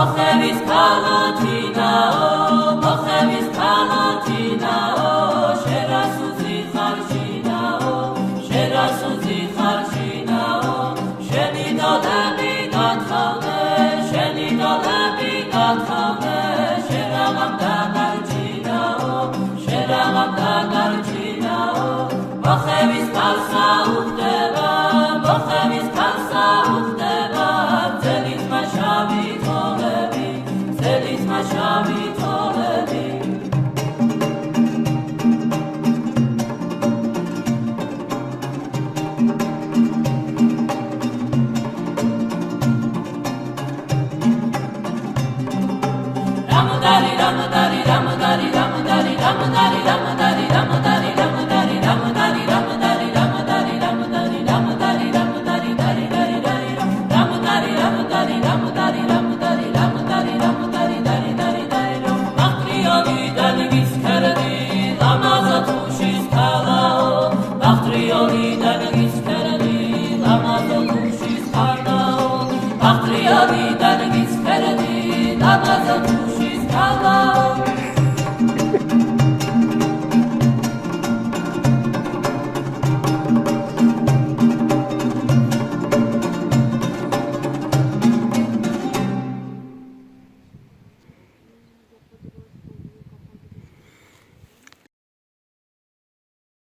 მოხევის ქალოთინაო, მოხევის ქალოთინაო, შერასუძი ხარშინაო, შერასუძი ხარშინაო, შენი დოლები გათხოვნე, შენი დოლები გათხოვნე, შერაღამ დაგარჩინაო, შერაღამ დაგარჩინაო, მოხევის ქალსა უხდება, მოხევის ქალსა უხდება, ძელით მაშავი თოლები, ძელით მაშავი თოლები. Ramadari, Ramadari, Ramadari, Ramadari, Ramadari, Ramadari, Ramadari, Ramadari, Ramadari, Ramadari, Ramadari, Ramadari, Ramadari, Ramadari, Dari, Dari, Dari, Ramadari, Ramadari, Ramadari, Ramadari, Ramadari, Ramadari, Dari, Dari, Dari, Bachtrioni dalgis kerdi, Lamazat ushis kalao, Bachtrioni dalgis kerdi, Lamazat ushis kalao, Bachtrioni dalgis kerdi, Lamazat ushis kalao.